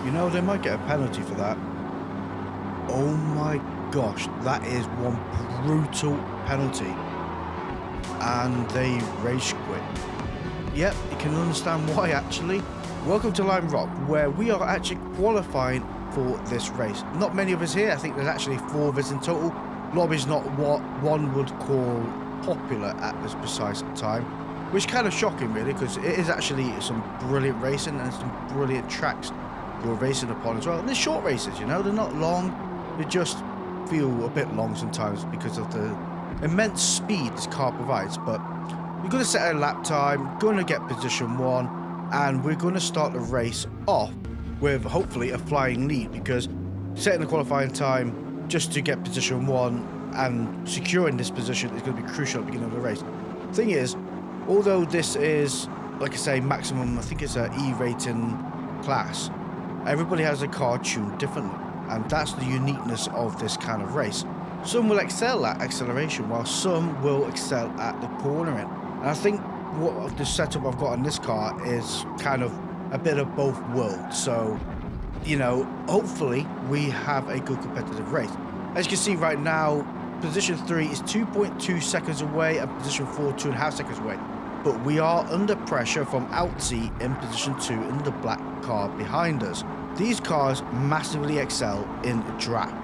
You know, they might get a penalty for that. Oh my gosh, that is one brutal penalty. And they rage quit. Yep, you can understand why actually. Welcome to Lime Rock, where we are actually qualifying for this race. Not many of us here, I think there's actually 4 of us in total. Lobby's not what one would call popular at this precise time, which is kind of shocking really, because it is actually some brilliant racing and some brilliant tracks you're racing upon as well. And they're short races, you know, they're not long, they just feel a bit long sometimes because of the immense speed this car provides. But we're going to set a lap time, going to get position 1, and we're going to start the race off with hopefully a flying lead, because setting the qualifying time just to get position 1 and securing this position is going to be crucial at the beginning of the race. Thing is, although this is, like I say, maximum, I think it's an E rating class, everybody has a car tuned differently, and that's the uniqueness of this kind of race. Some will excel at acceleration, while some will excel at the cornering. And I think what the setup I've got on this car is kind of a bit of both worlds. So, you know, hopefully we have a good competitive race. As you can see right now, position 3 is 2.2 seconds away and position 4 2.5 seconds away. But we are under pressure from Outsy in position 2 in the black car behind us. These cars massively excel in draft.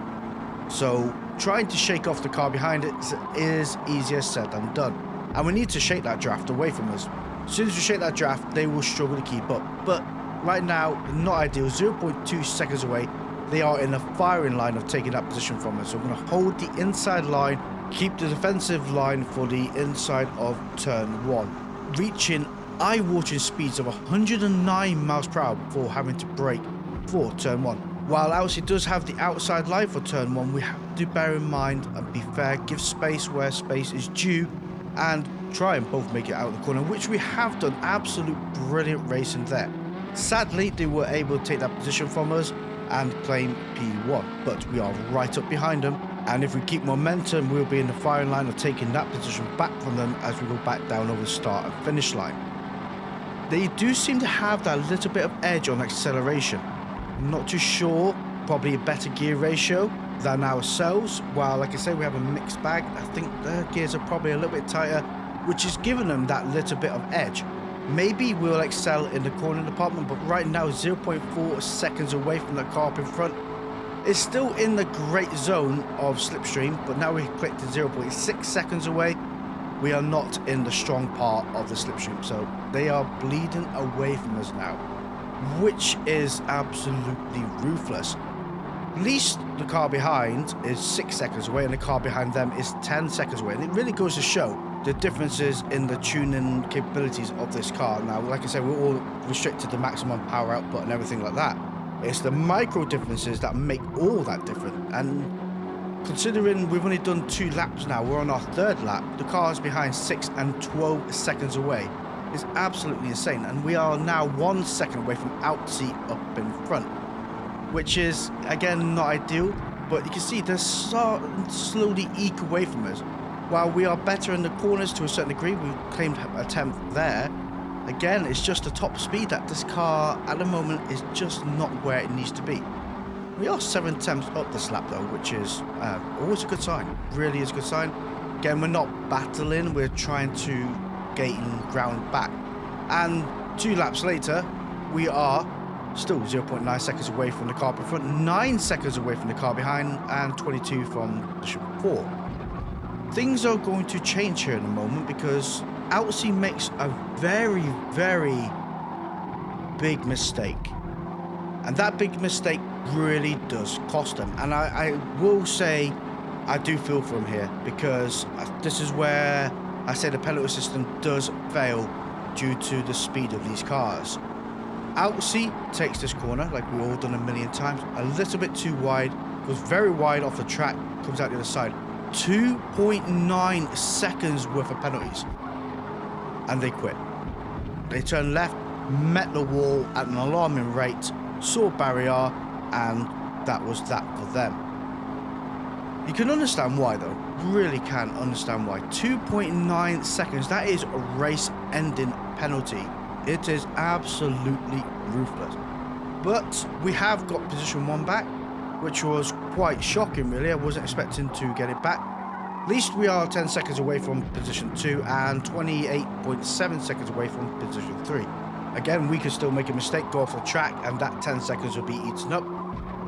So trying to shake off the car behind it is easier said than done. And we need to shake that draft away from us. As soon as we shake that draft, they will struggle to keep up. But right now, not ideal. 0.2 seconds away. They are in the firing line of taking that position from us. So we're going to hold the inside line, keep the defensive line for the inside of turn 1. Reaching eye-watering speeds of 109 miles per hour before having to brake for turn 1. While Outsy does have the outside line for turn 1, we have to bear in mind and be fair, give space where space is due, and try and both make it out of the corner, which we have done. Absolute brilliant racing there. Sadly, they were able to take that position from us and claim P1, but we are right up behind them, and if we keep momentum, we'll be in the firing line of taking that position back from them as we go back down over the start and finish line. They do seem to have that little bit of edge on acceleration. I'm not too sure, probably a better gear ratio than ourselves. While, like I say, we have a mixed bag, I think their gears are probably a little bit tighter, which is giving them that little bit of edge. Maybe we'll excel in the corner department, but right now 0.4 seconds away from the car up in front. It's still in the great zone of slipstream, but now we've clicked to 0.6 seconds away. We are not in the strong part of the slipstream, so they are bleeding away from us now, which is absolutely ruthless. At least the car behind is 6 seconds away and the car behind them is 10 seconds away, and it really goes to show the differences in the tuning capabilities of this car. Now, like I said, we're all restricted to maximum power output and everything like that. It's the micro differences that make all that different, and considering we've only done 2 laps now, we're on our 3rd lap, the cars behind 6 and 12 seconds away is absolutely insane, and we are now 1 second away from Outsy up in front, which is again not ideal, but you can see they're starting to slowly eke away from us. While we are better in the corners to a certain degree, we've claimed a 10th there. Again, it's just the top speed that this car at the moment is just not where it needs to be. We are 7 tenths up this lap though, which is always a good sign, really is a good sign. Again, we're not battling, we're trying to gain ground back. And 2 laps later, we are still 0.9 seconds away from the car in front, 9 seconds away from the car behind, and 22 from position 4. Things are going to change here in a moment, because Outsy makes a very, very big mistake. And that big mistake really does cost them. And I will say, I do feel for him here, because this is where I say the penalty system does fail due to the speed of these cars. Outsy takes this corner, like we've all done a million times, a little bit too wide, goes very wide off the track, comes out the other side. 2.9 seconds worth of penalties. And they quit. They turned left, met the wall at an alarming rate, saw barrier, and that was that for them. You can understand why though, really can understand why. 2.9 seconds, that is a race ending penalty. It is absolutely ruthless. But we have got position 1 back, which was quite shocking really. I wasn't expecting to get it back. At least we are 10 seconds away from position 2 and 28.7 seconds away from position 3. Again, we could still make a mistake, go off the track, and that 10 seconds will be eaten up.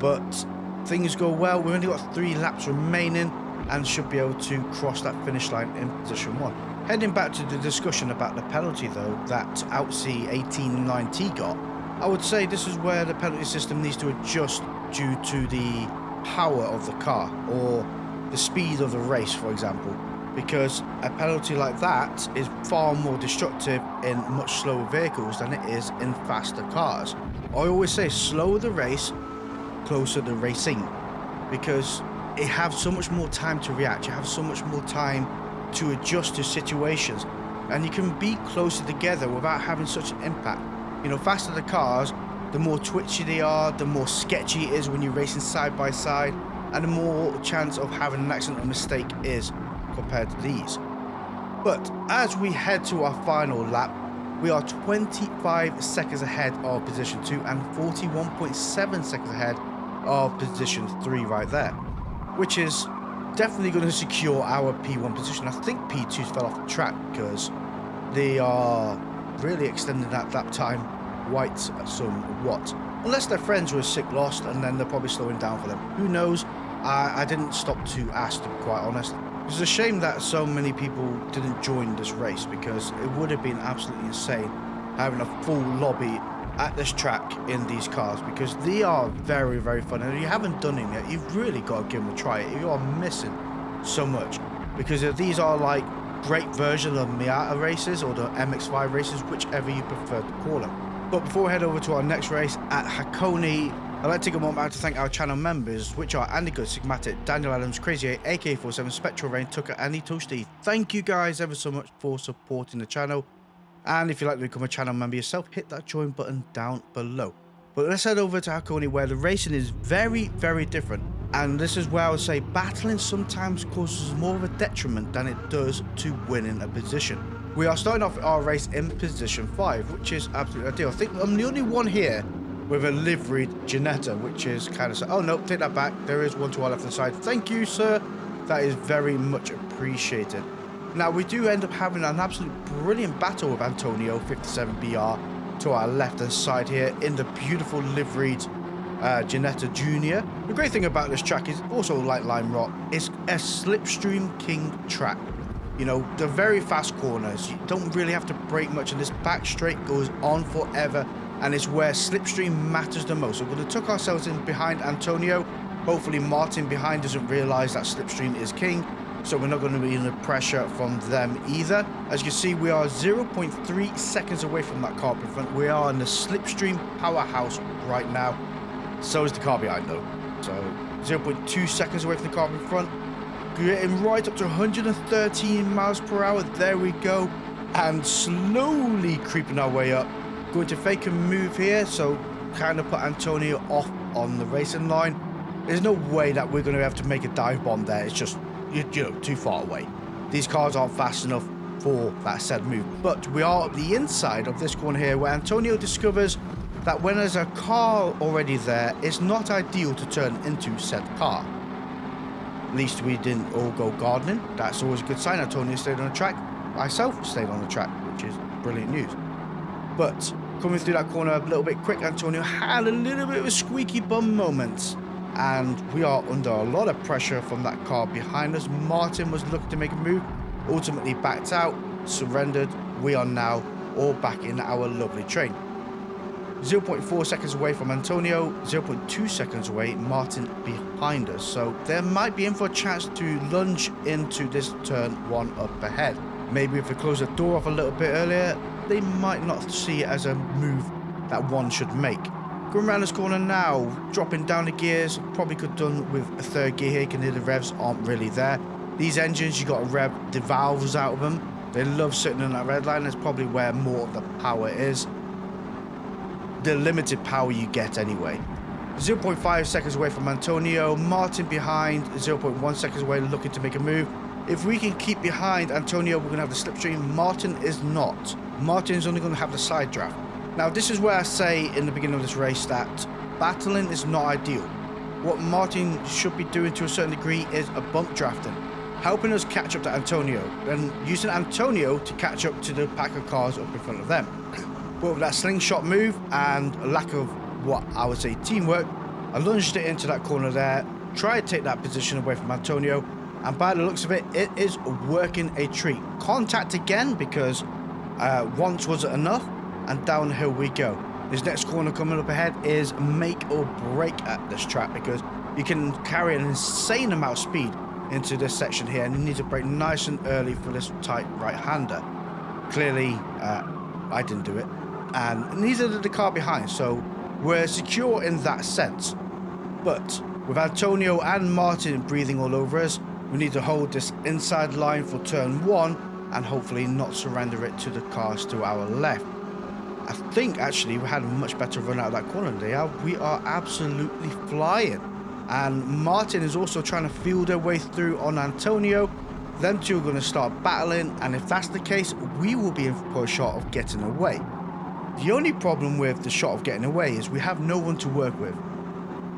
But things go well. We've only got 3 laps remaining and should be able to cross that finish line in position 1. Heading back to the discussion about the penalty though, that Outsy 1890 got, I would say this is where the penalty system needs to adjust due to the power of the car or the speed of the race, for example, because a penalty like that is far more destructive in much slower vehicles than it is in faster cars. I always say slower the race, closer the racing, because it have so much more time to react, you have so much more time to adjust to situations, and you can be closer together without having such an impact. You know, faster the cars, the more twitchy they are, the more sketchy it is when you're racing side by side, and the more chance of having an accident or mistake is compared to these. But as we head to our final lap, we are 25 seconds ahead of position 2 and 41.7 seconds ahead of position 3 right there, which is definitely going to secure our P1 position. I think P2's fell off the track because they are really extending that lap time quite somewhat. Unless their friends were sick lost and then they're probably slowing down for them. Who knows? I didn't stop to ask, to be quite honest. It's a shame that so many people didn't join this race because it would have been absolutely insane having a full lobby at this track in these cars, because they are very, very fun, and if you haven't done it yet, you've really got to give them a try. You are missing so much, because these are like great versions of Miata races or the MX-5 races, whichever you prefer to call them. But before we head over to our next race at Hakonei, I'd like to take a moment out to thank our channel members, which are Andy Good, Sigmatic, Daniel Adams, Crazy 8, AK47, Spectral Rain, Tucker, and Toasty. Thank you guys ever so much for supporting the channel. And if you'd like to become a channel member yourself, hit that join button down below. But let's head over to Hakonei, where the racing is very, very different. And this is where I would say battling sometimes causes more of a detriment than it does to winning a position. We are starting off our race in position 5, which is absolutely ideal. I think I'm the only one here with a liveried Ginetta, which is kind of... Oh, no, take that back. There is one to our left-hand side. Thank you, sir. That is very much appreciated. Now, we do end up having an absolute brilliant battle with Antonio 57BR to our left-hand side here in the beautiful liveried Ginetta Jr. The great thing about this track is also, like Lime Rock, it's a slipstream king track. You know, the very fast corners, you don't really have to brake much, and this back straight goes on forever, and it's where slipstream matters the most. So we're going to tuck ourselves in behind Antonio. Hopefully Martin behind doesn't realize that slipstream is king, so we're not going to be in the pressure from them either. As you can see, we are 0.3 seconds away from that car in front. We are in the slipstream powerhouse right now. So is the car behind though. So 0.2 seconds away from the car in front. Getting right up to 113 miles per hour. There we go. And slowly creeping our way up. Going to fake a move here, so kind of put Antonio off on the racing line. There's no way that we're going to have to make a dive bomb there. It's just, you know, too far away. These cars aren't fast enough for that said move. But we are at the inside of this corner here, where Antonio discovers that when there's a car already there, it's not ideal to turn into said car. At least we didn't all go gardening. That's always a good sign. Antonio stayed on the track. Myself stayed on the track, which is brilliant news. But coming through that corner a little bit quick, Antonio had a little bit of a squeaky bum moment. And we are under a lot of pressure from that car behind us. Martin was looking to make a move, ultimately backed out, surrendered. We are now all back in our lovely train. 0.4 seconds away from Antonio, 0.2 seconds away, Martin behind us. So there might be in for a chance to lunge into this turn 1 up ahead. Maybe if we close the door off a little bit earlier, they might not see it as a move that one should make. Going around this corner now, dropping down the gears, probably could have done with a third gear here, because the revs aren't really there. These engines, you got to rev the valves out of them. They love sitting in that red line. That's probably where more of the power is. The limited power you get anyway. 0.5 seconds away from Antonio, Martin behind, 0.1 seconds away, looking to make a move. If we can keep behind Antonio, we're going to have the slipstream. Martin is not. Martin is only going to have the side draft. Now, this is where I say in the beginning of this race that battling is not ideal. What Martin should be doing to a certain degree is a bump drafting, helping us catch up to Antonio, and using Antonio to catch up to the pack of cars up in front of them. But with that slingshot move and a lack of what I would say teamwork, I lunged it into that corner there, tried to take that position away from Antonio, and by the looks of it, it is working a treat. Contact again because once wasn't enough, and downhill we go. This next corner coming up ahead is make or break at this track because you can carry an insane amount of speed into this section here, and you need to brake nice and early for this tight right-hander. Clearly, I didn't do it, and neither did the car behind, so we're secure in that sense. But with Antonio and Martin breathing all over us, we need to hold this inside line for turn 1 and hopefully not surrender it to the cars to our left. I think actually we had a much better run out of that corner today. We are absolutely flying. And Martin is also trying to feel their way through on Antonio. Them two are going to start battling, and if that's the case, we will be in for a shot of getting away. The only problem with the shot of getting away is we have no one to work with.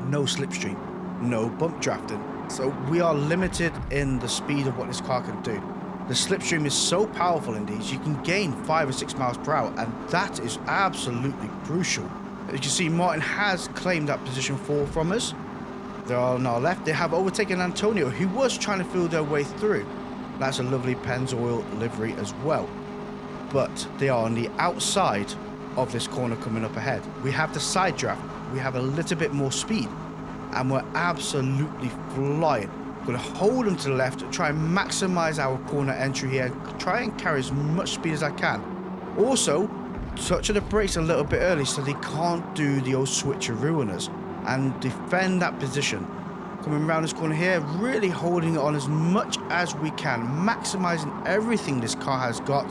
No slipstream, no bump drafting. So we are limited in the speed of what this car can do. The slipstream is so powerful in these, you can gain 5 or 6 miles per hour, and that is absolutely crucial. As you can see, Martin has claimed that position 4 from us. They're on our left. They have overtaken Antonio, who was trying to feel their way through. That's a lovely Pennzoil livery as well. But they are on the outside of this corner coming up ahead. We have the side draft. We have a little bit more speed, and we're absolutely flying. Going to hold them to the left, try and maximize our corner entry here, try and carry as much speed as I can. Also, touch of the brakes a little bit early so they can't do the old switcheroo on us, and defend that position. Coming around this corner here, really holding it on as much as we can, maximizing everything this car has got,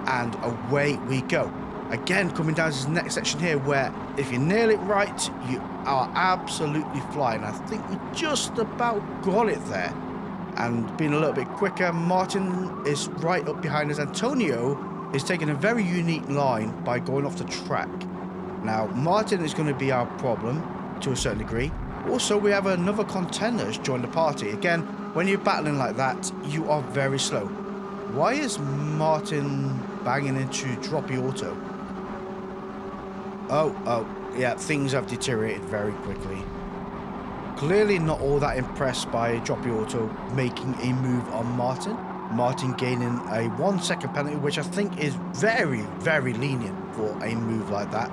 and away we go. Again, coming down to this next section here where if you nail it right, you are absolutely flying. I think we just about got it there. And being a little bit quicker, Martin is right up behind us. Antonio is taking a very unique line by going off the track. Now, Martin is going to be our problem to a certain degree. Also, we have another contender who's joined the party. Again, when you're battling like that, you are very slow. Why is Martin banging into droppy auto? Oh, yeah, things have deteriorated very quickly. Clearly not all that impressed by droppy auto making a move on Martin. Martin gaining a 1 second penalty, which I think is very, very lenient for a move like that.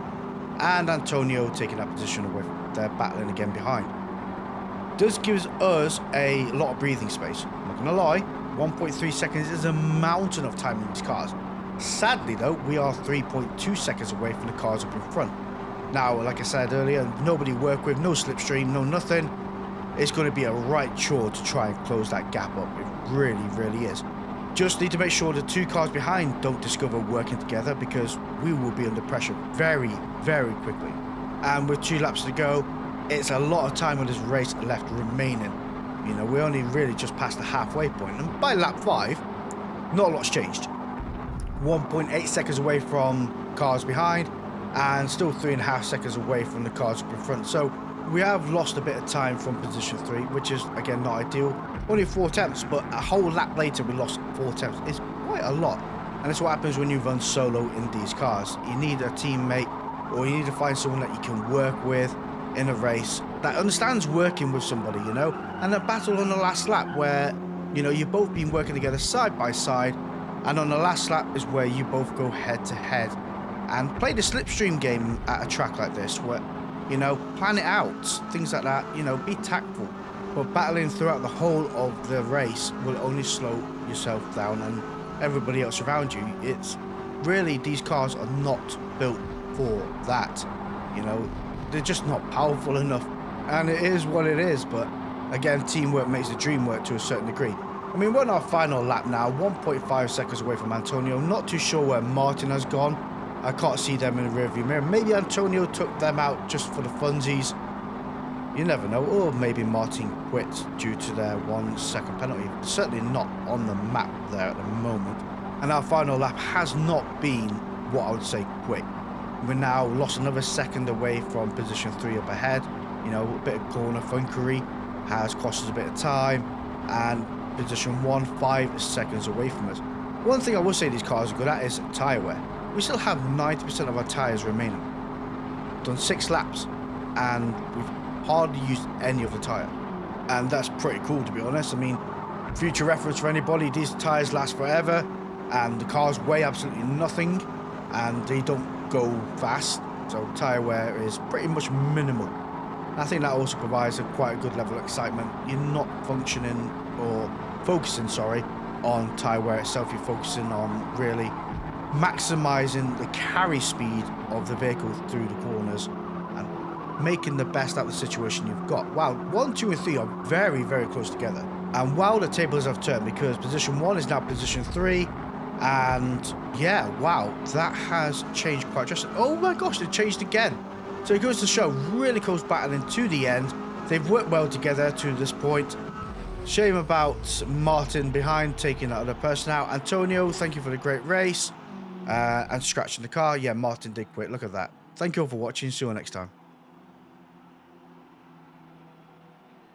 And Antonio taking that position away. They're battling again behind. This gives us a lot of breathing space. I'm not going to lie, 1.3 seconds is a mountain of time in these cars. Sadly though, we are 3.2 seconds away from the cars up in front. Now, like I said earlier, nobody to work with, no slipstream, no nothing. It's going to be a right chore to try and close that gap up. It really, really is. Just need to make sure the 2 cars behind don't discover working together, because we will be under pressure very, very quickly. And with 2 laps to go, it's a lot of time on this race left remaining. You know, we're only really just past the halfway point, and by lap 5, not a lot's changed. 1.8 seconds away from cars behind, and still 3.5 seconds away from the cars up in front. So we have lost a bit of time from position 3, which is again not ideal. Only 4 attempts, but a whole lap later we lost 4 attempts. It's quite a lot, and it's what happens when you run solo in these cars. You need a teammate, or you need to find someone that you can work with in a race that understands working with somebody, you know. And a battle on the last lap where, you know, you've both been working together side by side, and on the last lap is where you both go head to head and play the slipstream game at a track like this, where, you know, plan it out, things like that, you know, be tactful. But battling throughout the whole of the race will only slow yourself down and everybody else around you. It's really, these cars are not built for that, you know. They're just not powerful enough, and it is what it is. But again, teamwork makes the dream work to a certain degree. I mean, we're on our final lap now, 1.5 seconds away from Antonio. Not too sure where Martin has gone. I can't see them in the rearview mirror. Maybe Antonio took them out just for the funsies. You never know. Or maybe Martin quit due to their 1 second penalty. Certainly not on the map there at the moment. And our final lap has not been what I would say quick. We're now lost another second away from position 3 up ahead. You know, a bit of corner funkery has cost us a bit of time, and position 1 5 seconds away from us. One thing I will say these cars are good at is tyre wear. We still have 90% of our tyres remaining. Done 6 laps, and we've hardly used any of the tyre, and that's pretty cool, to be honest. I mean, future reference for anybody, these tyres last forever, and the cars weigh absolutely nothing, and they don't go fast, so tyre wear is pretty much minimal. I think that also provides quite a good level of excitement. You're not focusing on tyre wear itself. You're focusing on really maximising the carry speed of the vehicle through the corners and making the best out of the situation you've got. Wow, 1, 2 and 3 are very, very close together. And wow, the tables have turned, because position 1 is now position 3. And yeah, wow, that has changed quite drastically. Oh my gosh, it changed again. So it goes to show, really close battling to the end. They've worked well together to this point. Shame about Martin behind taking that other person out. Antonio, thank you for the great race. And scratching the car. Yeah, Martin did quit. Look at that. Thank you all for watching. See you all next time.